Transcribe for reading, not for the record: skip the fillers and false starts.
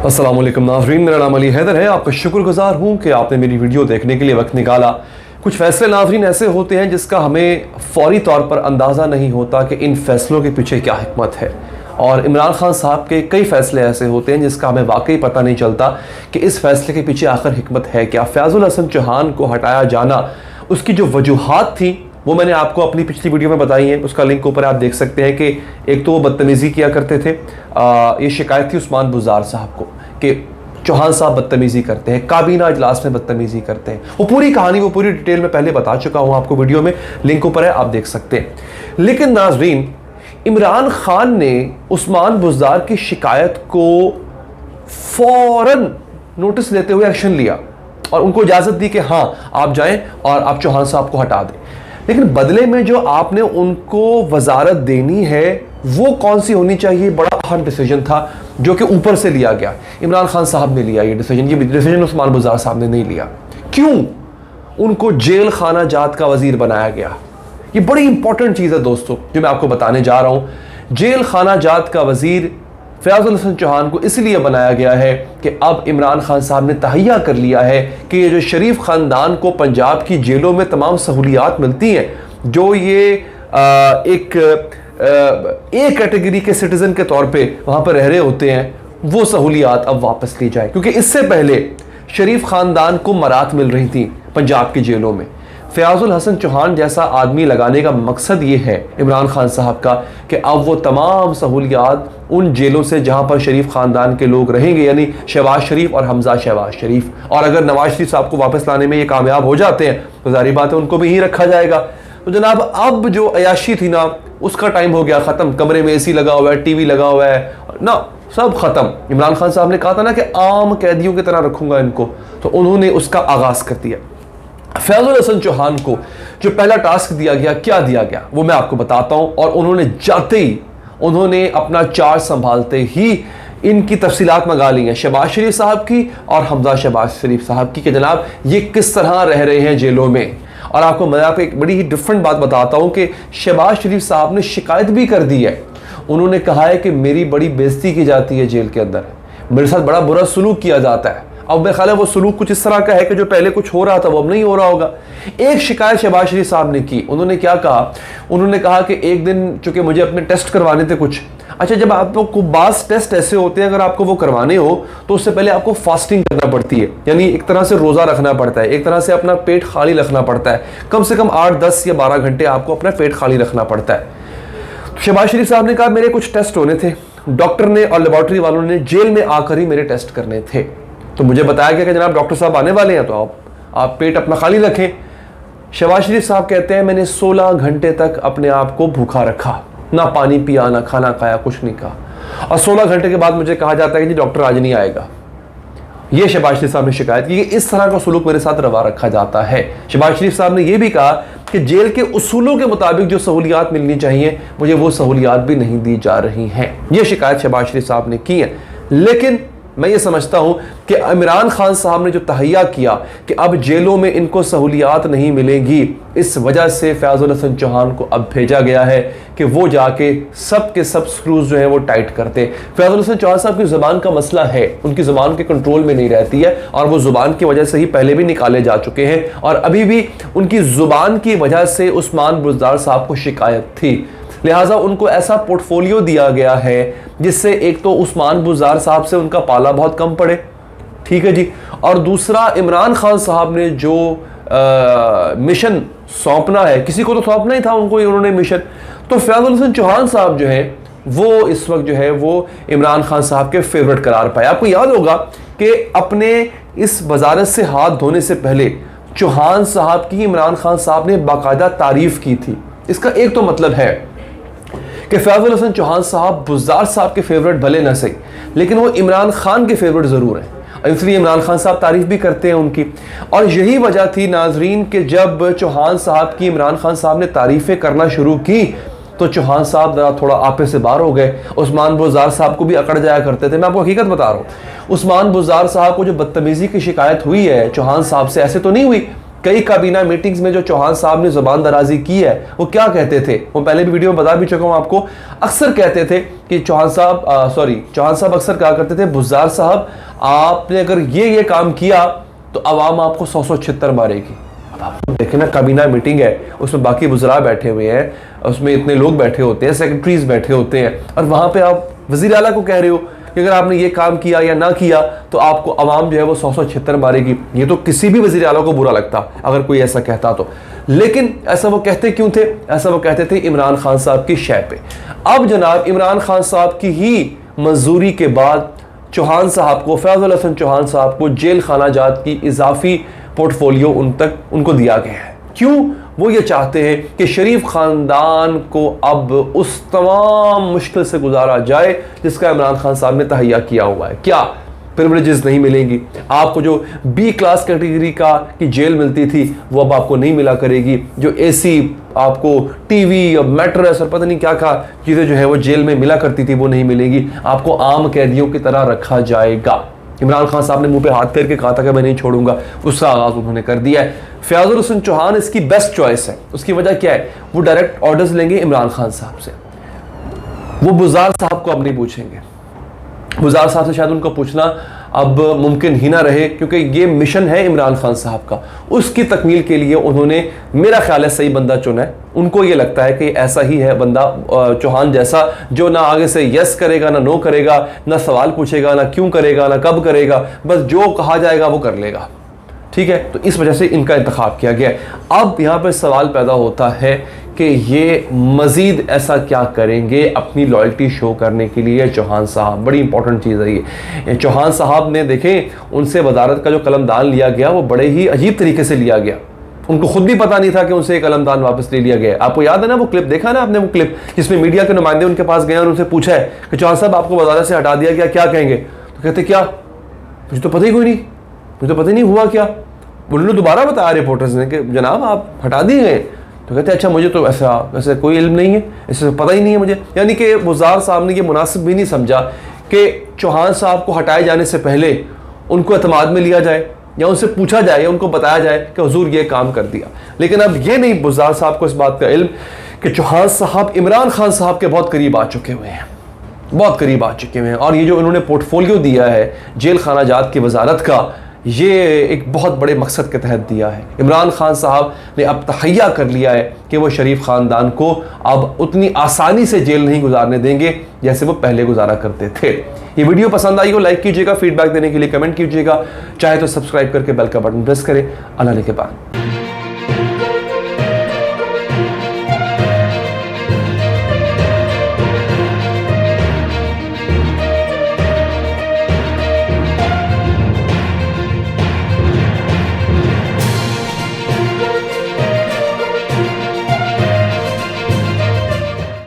अस्सलाम वालेकुम नाज़रीन, मेरा नाम अली हैदर है। आपका शुक्रगुजार हूँ कि आपने मेरी वीडियो देखने के लिए वक्त निकाला। कुछ फैसले नाज़रीन ऐसे होते हैं जिसका हमें फ़ौरी तौर पर अंदाज़ा नहीं होता कि इन फ़ैसलों के पीछे क्या हिकमत है, और इमरान खान साहब के कई फ़ैसले ऐसे होते हैं जिसका हमें वाकई पता नहीं चलता कि इस फ़ैसले के पीछे आखिर हिकमत है क्या। फैज़ुल हसन चौहान को हटाया जाना, उसकी जो वजूहात थी वो मैंने आपको अपनी पिछली वीडियो में बताई है, उसका लिंक ऊपर आप देख सकते हैं कि एक तो वो बदतमीज़ी किया करते थे। ये शिकायत थी उस्मान बुज़दार साहब को कि चौहान साहब बदतमीज़ी करते हैं, काबीना इजलास में बदतमीज़ी करते हैं। वो पूरी कहानी, वो पूरी डिटेल में पहले बता चुका हूँ आपको, वीडियो में लिंक ऊपर है, आप देख सकते हैं। लेकिन नाज़रीन, इमरान खान ने उस्मान बुज़दार की शिकायत को फ़ौरन नोटिस लेते हुए एक्शन लिया और उनको इजाज़त दी कि हाँ आप जाएं और आप चौहान साहब को हटा दें। लेकिन बदले में जो आपने उनको वजारत देनी है वो कौन सी होनी चाहिए, बड़ा अहम डिसीजन था जो कि ऊपर से लिया गया। इमरान खान साहब ने लिया ये डिसीजन उस्मान बुज़दार साहब ने नहीं लिया। क्यों? उनको जेल खाना जात का वजीर बनाया गया। ये बड़ी इंपॉर्टेंट चीज़ है दोस्तों जो मैं आपको बताने जा रहा हूँ। जेल खाना जात का वजीर फैज़ुल हसन चौहान को इसलिए बनाया गया है कि अब इमरान खान साहब ने तहैया कर लिया है कि ये जो शरीफ ख़ानदान को पंजाब की जेलों में तमाम सहूलियात मिलती हैं, जो ये एक ए कैटेगरी के सिटीज़न के तौर पे वहाँ पर रह रहे होते हैं, वो सहूलियात अब वापस ली जाए। क्योंकि इससे पहले शरीफ ख़ानदान को मरात मिल रही थी पंजाब की जेलों में। फैज़ुल हसन चौहान जैसा आदमी लगाने का मकसद ये है इमरान खान साहब का कि अब वो तमाम सहूलियात उन जेलों से जहाँ पर शरीफ ख़ानदान के लोग रहेंगे, यानी शहबाज शरीफ और हमजा शहबाज शरीफ, और अगर नवाज शरीफ साहब को वापस लाने में ये कामयाब हो जाते हैं तो ज़ाहिर बात है उनको भी यहीं रखा जाएगा। तो जनाब, अब जो अयाशी थी ना, उसका टाइम हो गया ख़त्म। कमरे में AC लगा हुआ है, TV लगा हुआ है ना, सब ख़त्म। इमरान खान साहब ने कहा था ना कि आम कैदियों की तरह रखूँगा इनको, तो उन्होंने उसका आगाज़ कर दिया। फैज़ुल हसन चौहान को जो पहला टास्क दिया गया, क्या दिया गया वो मैं आपको बताता हूं। और उन्होंने जाते ही, उन्होंने अपना चार्ज संभालते ही इनकी तफसीलात मंगा ली हैं, शहबाज शरीफ साहब की और हमजा शहबाज शरीफ साहब की, कि जनाब ये किस तरह रह रहे हैं जेलों में। और आपको मैं आपको एक बड़ी ही डिफरेंट बात बताता हूं कि शहबाज शरीफ साहब ने शिकायत भी कर दी है। उन्होंने कहा है कि मेरी बड़ी बेइज्जती की जाती है जेल के अंदर, मेरे साथ बड़ा बुरा सलूक किया जाता है। अब मेरा ख्याल है वो सलूक कुछ इस तरह का है कि जो पहले कुछ हो रहा था वो अब नहीं हो रहा होगा। एक शिकायत शहबाज शरीफ साहब ने की। उन्होंने क्या कहा? उन्होंने कहा कि एक दिन चूंकि मुझे अपने टेस्ट करवाने थे कुछ। अच्छा, जब आपको बास टेस्ट ऐसे होते हैं, अगर आपको वो करवाने हो तो उससे पहले आपको फास्टिंग करना पड़ती है, यानी एक तरह से रोज़ा रखना पड़ता है, एक तरह से अपना पेट खाली रखना पड़ता है। कम से कम 8, 10 या 12 घंटे आपको अपना पेट खाली रखना पड़ता है। शहबाज शरीफ साहब ने कहा मेरे कुछ टेस्ट होने थे, डॉक्टर ने और लेबॉर्ट्री वालों ने जेल में आकर ही मेरे टेस्ट करने थे। तो मुझे बताया गया कि जनाब डॉक्टर साहब आने वाले हैं, तो आप पेट अपना खाली रखें। शहबाज शरीफ साहब कहते हैं मैंने 16 घंटे तक अपने आप को भूखा रखा, ना पानी पिया, ना खाना खाया, कुछ नहीं कहा। और 16 घंटे के बाद मुझे कहा जाता है कि जी डॉक्टर आज नहीं आएगा। ये शहबाज शरीफ साहब ने शिकायत की कि इस तरह का सलूक मेरे साथ रवा रखा जाता है। शहबाज शरीफ साहब ने यह भी कहा कि जेल के उसूलों के मुताबिक जो सहूलियात मिलनी चाहिए मुझे वो सहूलियात भी नहीं दी जा रही हैं। ये शिकायत शहबाज शरीफ साहब ने की है। लेकिन मैं ये समझता हूं कि इमरान खान साहब ने जो तहैया किया कि अब जेलों में इनको सहूलियात नहीं मिलेंगी, इस वजह से फैज़ुल हसन चौहान को अब भेजा गया है कि वो जाके सब के सब स्क्रूज जो हैं वो टाइट करते। फैज़ुल हसन चौहान साहब की ज़ुबान का मसला है, उनकी ज़ुबान के कंट्रोल में नहीं रहती है, और वो ज़ुबान की वजह से ही पहले भी निकाले जा चुके हैं, और अभी भी उनकी ज़ुबान की वजह से उस्मान बुज़दार साहब को शिकायत थी। लिहाजा उनको ऐसा पोर्टफोलियो दिया गया है जिससे एक तो उस्मान बुज़दार साहब से उनका पाला बहुत कम पड़े, ठीक है जी, और दूसरा इमरान खान साहब ने जो मिशन सौंपना है, किसी को तो सौंपना ही था उनको, उन्होंने मिशन, तो फैज़ुल हसन चौहान साहब जो है वो इस वक्त जो है वो इमरान खान साहब के फेवरेट करार पाए। आपको याद होगा कि अपने इस वजारत से हाथ धोने से पहले चौहान साहब की इमरान खान साहब ने बाकायदा तारीफ की थी। इसका एक तो मतलब है कि फैज़ुल हसन चौहान साहब बुज़दार साहब के फेवरेट भले न सही, लेकिन वो इमरान खान के फेवरेट ज़रूर हैं, इसलिए इमरान खान साहब तारीफ भी करते हैं उनकी। और यही वजह थी नाजरीन कि जब चौहान साहब की इमरान खान साहब ने तारीफ़ें करना शुरू की तो चौहान साहब ज़रा थोड़ा आपे से बाहर हो गए। उस्मान बुज़दार साहब को भी अकड़ जाया करते थे। मैं आपको हकीकत बता रहा हूँ, उस्मान बुज़दार साहब को जो बदतमीज़ी की शिकायत हुई है चौहान साहब से, ऐसे तो नहीं हुई कई काबीना मीटिंग्स में जो चौहान साहब ने जुबान दराजी की है वो क्या कहते थे, वो पहले भी वीडियो में बता भी चुका हूं आपको। अक्सर कहते थे कि चौहान साहब अक्सर कहा करते थे, बुज़दार साहब आपने अगर ये काम किया तो अवाम आपको 100 छिहत्तर मारेगी। अब आप देखें ना, काबीना मीटिंग है, उसमें बाकी बुज़रा बैठे हुए हैं, उसमें इतने लोग बैठे होते हैं, सेक्रेटरीज बैठे होते हैं, और वहां पे आप वज़ीर आला को कह रहे हो कि अगर आपने ये काम किया या ना किया तो आपको अवाम जो है वो 100 छिहत्तर मारेगी। ये तो किसी भी वज़ीर आला को बुरा लगता अगर कोई ऐसा कहता तो, लेकिन ऐसा वो कहते क्यों थे? ऐसा वो कहते थे इमरान खान साहब की शय पे। अब जनाब इमरान खान साहब की ही मंजूरी के बाद चौहान साहब को, फैज़ुल हसन चौहान साहब को जेल खाना जात की इजाफी पोर्टफोलियो उनको दिया गया है। क्यों? वो ये चाहते हैं कि शरीफ खानदान को अब उस तमाम मुश्किल से गुजारा जाए जिसका इमरान खान साहब ने तहैया किया हुआ है। क्या? प्रिविलेजेस नहीं मिलेंगी आपको, जो बी क्लास कैटेगरी की जेल मिलती थी वो अब आपको नहीं मिला करेगी, जो एसी आपको टीवी और मैट्रेस और पता नहीं क्या चीज़ें जो है वो जेल में मिला करती थी वो नहीं मिलेगी, आपको आम कैदियों की तरह रखा जाएगा। इमरान खान साहब ने मुंह पे हाथ फेर के कहा था कि मैं नहीं छोड़ूंगा, उसका आगाज उन्होंने कर दिया है। फैज़ुल हसन चौहान इसकी बेस्ट चॉइस है। उसकी वजह क्या है? वो डायरेक्ट ऑर्डर्स लेंगे इमरान खान साहब से, वो बुज़दार साहब को अब नहीं पूछेंगे। बुज़दार साहब से शायद उनको पूछना अब मुमकिन ही ना रहे, क्योंकि ये मिशन है इमरान खान साहब का, उसकी तकमील के लिए उन्होंने मेरा ख्याल है सही बंदा चुना है। उनको ये लगता है कि ऐसा ही है बंदा चौहान जैसा, जो ना आगे से यस करेगा ना नो करेगा, ना सवाल पूछेगा ना क्यों करेगा ना कब करेगा, बस जो कहा जाएगा वो कर लेगा। ठीक है, तो इस वजह से इनका इंतखाब किया गया है। अब यहाँ पर सवाल पैदा होता है कि ये मज़ीद ऐसा क्या करेंगे अपनी लॉयल्टी शो करने के लिए चौहान साहब। बड़ी इंपॉर्टेंट चीज़ है ये। चौहान साहब ने देखें, उनसे वजारत का जो कलमदान लिया गया वो बड़े ही अजीब तरीके से लिया गया। उनको खुद भी पता नहीं था कि उनसे कलमदान वापस ले लिया गया। आपको याद है ना वो क्लिप, देखा ना आपने वो क्लिप जिसमें मीडिया के नुमाइंदे उनके पास गए और उनसे पूछा है कि चौहान साहब आपको वजारत से हटा दिया गया, क्या कहेंगे? तो कहते क्या, मुझे तो पता ही कोई नहीं, मुझे तो पता ही नहीं हुआ क्या। उन्होंने दोबारा बताया रिपोर्टर्स ने कि जनाब आप हटा दिए गए। तो कहते अच्छा मुझे तो ऐसा कोई इल्म नहीं है, इससे पता ही नहीं है मुझे। यानी कि बुज़दार साहब ने ये मुनासिब भी नहीं समझा कि चौहान साहब को हटाए जाने से पहले उनको एतमाद में लिया जाए या उनसे पूछा जाए या उनको बताया जाए कि हुजूर ये काम कर दिया। लेकिन अब ये नहीं, बुज़दार साहब को इस बात का इल्म कि चौहान साहब इमरान खान साहब के बहुत करीब आ चुके हुए हैं, बहुत करीब आ चुके हुए हैं। और ये जो उन्होंने पोर्टफोलियो दिया है जेल खाना जात की वजारत का, ये एक बहुत बड़े मकसद के तहत दिया है। इमरान खान साहब ने अब तहैया कर लिया है कि वो शरीफ ख़ानदान को अब उतनी आसानी से जेल नहीं गुजारने देंगे जैसे वो पहले गुजारा करते थे। ये वीडियो पसंद आई हो लाइक कीजिएगा, फीडबैक देने के लिए कमेंट कीजिएगा, चाहे तो सब्सक्राइब करके बेल का बटन प्रेस करें। अल्लाह के बाद।